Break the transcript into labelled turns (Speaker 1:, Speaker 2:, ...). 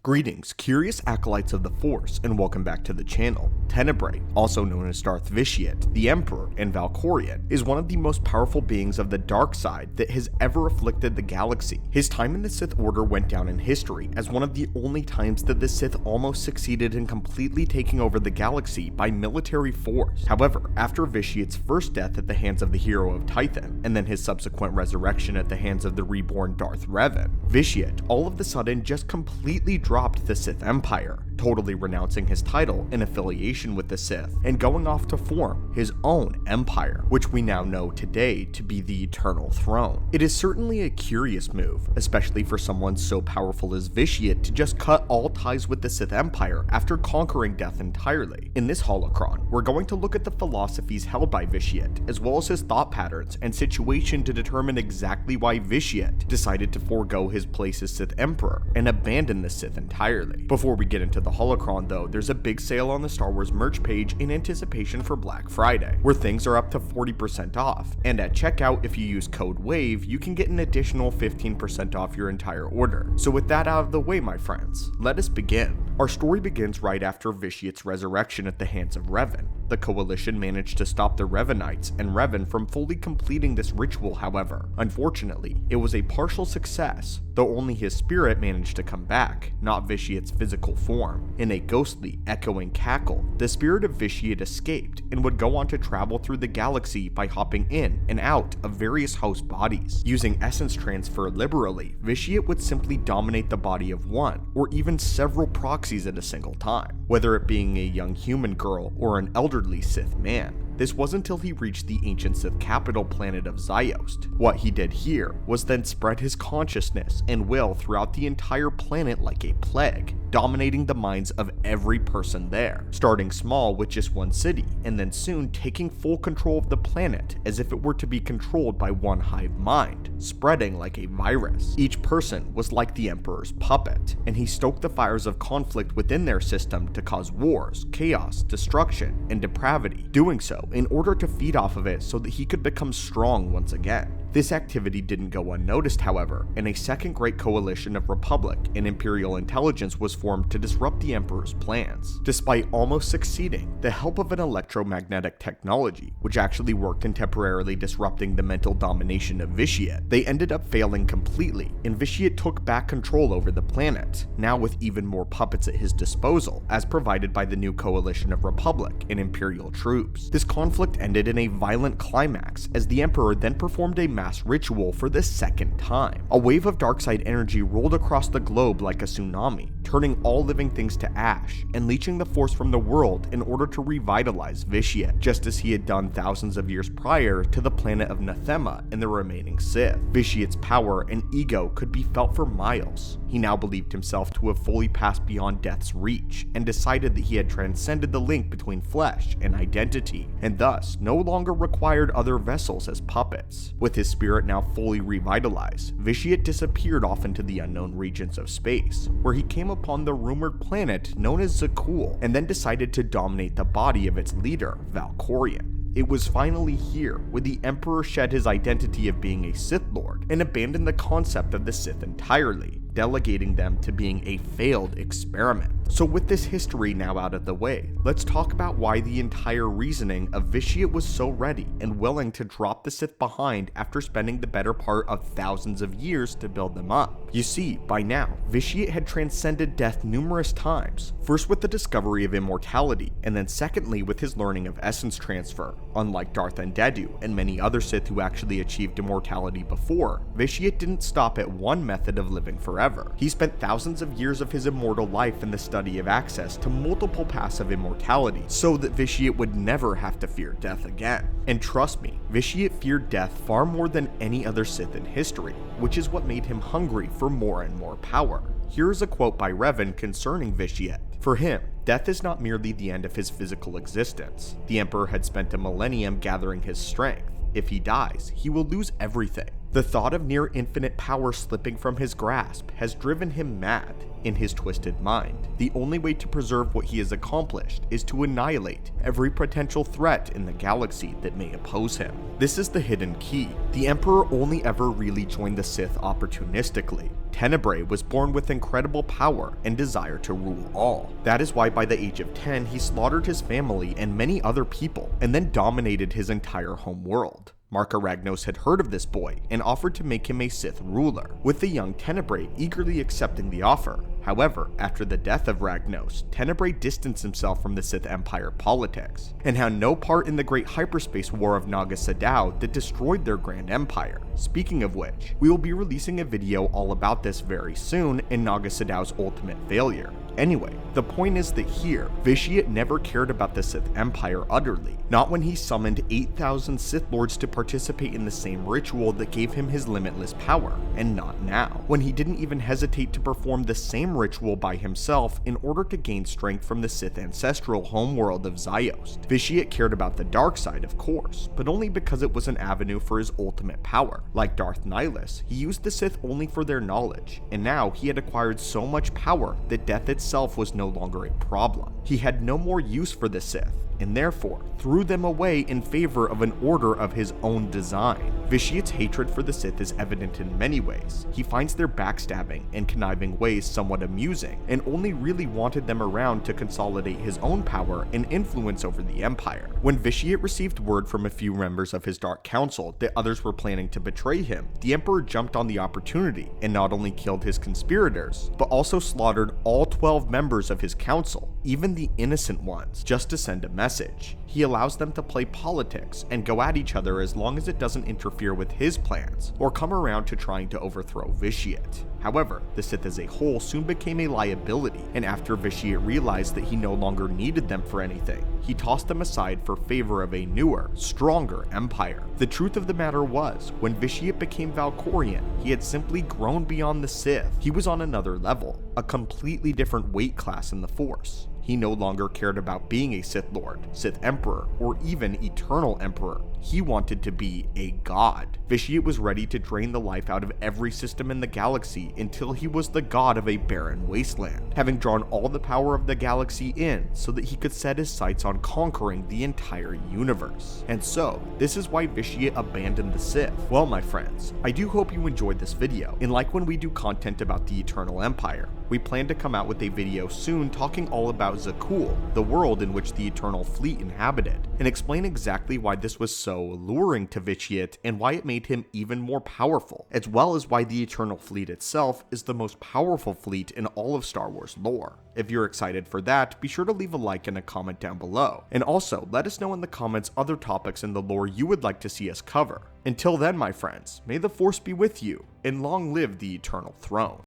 Speaker 1: Greetings, curious acolytes of the Force, and welcome back to the channel. Tenebrae, also known as Darth Vitiate, the Emperor, and Valkorion, is one of the most powerful beings of the dark side that has ever afflicted the galaxy. His time in the Sith Order went down in history as one of the only times that the Sith almost succeeded in completely taking over the galaxy by military force. However, after Vitiate's first death at the hands of the hero of Tython, and then his subsequent resurrection at the hands of the reborn Darth Revan, Vitiate all of a sudden just completely dropped the Sith Empire, totally renouncing his title and affiliation with the Sith, and going off to form his own empire, which we now know today to be the Eternal Throne. It is certainly a curious move, especially for someone so powerful as Vitiate to just cut all ties with the Sith Empire after conquering death entirely. In this holocron, we're going to look at the philosophies held by Vitiate, as well as his thought patterns and situation to determine exactly why Vitiate decided to forego his place as Sith Emperor and abandon the Sith entirely. Before we get into the holocron though, there's a big sale on the Star Wars merch page in anticipation for Black Friday, where things are up to 40% off, and at checkout if you use code WAVE, you can get an additional 15% off your entire order. So with that out of the way, my friends, let us begin. Our story begins right after Vitiate's resurrection at the hands of Revan. The Coalition managed to stop the Revanites and Revan from fully completing this ritual, however. Unfortunately, it was a partial success, though only his spirit managed to come back, not Vitiate's physical form. In a ghostly, echoing cackle, the spirit of Vitiate escaped and would go on to travel through the galaxy by hopping in and out of various host bodies. Using essence transfer liberally, Vitiate would simply dominate the body of one, or even several proxies at a single time, whether it being a young human girl or an elderly Sith man. This wasn't until he reached the ancient Sith capital planet of Ziost. What he did here was then spread his consciousness and will throughout the entire planet like a plague, dominating the minds of every person there, starting small with just one city, and then soon taking full control of the planet as if it were to be controlled by one hive mind, spreading like a virus. Each person was like the Emperor's puppet, and he stoked the fires of conflict within their system to cause wars, chaos, destruction, and depravity, doing so in order to feed off of it so that he could become strong once again. This activity didn't go unnoticed, however, and a second great coalition of Republic and Imperial intelligence was formed to disrupt the Emperor's plans. Despite almost succeeding, the help of an electromagnetic technology, which actually worked in temporarily disrupting the mental domination of Vitiate, they ended up failing completely, and Vitiate took back control over the planet, now with even more puppets at his disposal, as provided by the new coalition of Republic and Imperial troops. This conflict ended in a violent climax, as the Emperor then performed a mass ritual for the second time. A wave of darkside energy rolled across the globe like a tsunami, turning all living things to ash and leeching the force from the world in order to revitalize Vitiate, just as he had done thousands of years prior to the planet of Nathema and the remaining Sith. Vitiate's power and ego could be felt for miles. He now believed himself to have fully passed beyond death's reach and decided that he had transcended the link between flesh and identity, and thus no longer required other vessels as puppets. With his spirit now fully revitalized, Vitiate disappeared off into the unknown regions of space, where he came upon the rumored planet known as Zakul, and then decided to dominate the body of its leader, Valkorion. It was finally here where the Emperor shed his identity of being a Sith Lord and abandoned the concept of the Sith entirely, delegating them to being a failed experiment. So with this history now out of the way, let's talk about why the entire reasoning of Vitiate was so ready and willing to drop the Sith behind after spending the better part of thousands of years to build them up. You see, by now, Vitiate had transcended death numerous times, first with the discovery of immortality, and then secondly with his learning of essence transfer. Unlike Darth Endedu and many other Sith who actually achieved immortality before, Vitiate didn't stop at one method of living forever. He spent thousands of years of his immortal life in the study of access to multiple paths of immortality, so that Vitiate would never have to fear death again. And trust me, Vitiate feared death far more than any other Sith in history, which is what made him hungry for more and more power. Here's a quote by Revan concerning Vitiate. For him, death is not merely the end of his physical existence. The Emperor had spent a millennium gathering his strength. If he dies, he will lose everything. The thought of near infinite power slipping from his grasp has driven him mad. in his twisted mind. The only way to preserve what he has accomplished is to annihilate every potential threat in the galaxy that may oppose him. This is the hidden key. The Emperor only ever really joined the Sith opportunistically. Tenebrae was born with incredible power and desire to rule all. That is why by the age of 10 he slaughtered his family and many other people, and then dominated his entire home world. Marka Ragnos had heard of this boy and offered to make him a Sith ruler, with the young Tenebrae eagerly accepting the offer. However, after the death of Ragnos, Tenebrae distanced himself from the Sith Empire politics, and had no part in the great hyperspace war of Naga Sadow that destroyed their grand empire. Speaking of which, we will be releasing a video all about this very soon in Naga Sadow's ultimate failure. Anyway, the point is that here, Vitiate never cared about the Sith Empire utterly, not when he summoned 8,000 Sith Lords to participate in the same ritual that gave him his limitless power, and not now, when he didn't even hesitate to perform the same ritual by himself in order to gain strength from the Sith ancestral homeworld of Ziost. Vitiate cared about the dark side, of course, but only because it was an avenue for his ultimate power. Like Darth Nihilus, he used the Sith only for their knowledge, and now he had acquired so much power that death itself was no longer a problem. He had no more use for the Sith, and therefore threw them away in favor of an order of his own design. Vitiate's hatred for the Sith is evident in many ways. He finds their backstabbing and conniving ways somewhat amusing, and only really wanted them around to consolidate his own power and influence over the Empire. When Vitiate received word from a few members of his Dark Council that others were planning to betray him, the Emperor jumped on the opportunity and not only killed his conspirators, but also slaughtered all 12 members of his council, even the innocent ones, just to send a message. He allows them to play politics and go at each other as long as it doesn't interfere with his plans or come around to trying to overthrow Vitiate. However, the Sith as a whole soon became a liability, and after Vitiate realized that he no longer needed them for anything, he tossed them aside for favor of a newer, stronger empire. The truth of the matter was, when Vitiate became Valkorian, he had simply grown beyond the Sith. He was on another level, a completely different weight class in the Force. He no longer cared about being a Sith Lord, Sith Emperor, or even Eternal Emperor. He wanted to be a god. Vitiate was ready to drain the life out of every system in the galaxy until he was the god of a barren wasteland, having drawn all the power of the galaxy in so that he could set his sights on conquering the entire universe. And so, this is why Vitiate abandoned the Sith. Well, my friends, I do hope you enjoyed this video, and like when we do content about the Eternal Empire, we plan to come out with a video soon talking all about Zakul, the world in which the Eternal Fleet inhabited, and explain exactly why this was so alluring to Vitiate and why it made him even more powerful, as well as why the Eternal Fleet itself is the most powerful fleet in all of Star Wars lore. If you're excited for that, be sure to leave a like and a comment down below, and also let us know in the comments other topics in the lore you would like to see us cover. Until then, my friends, may the Force be with you, and long live the Eternal Throne.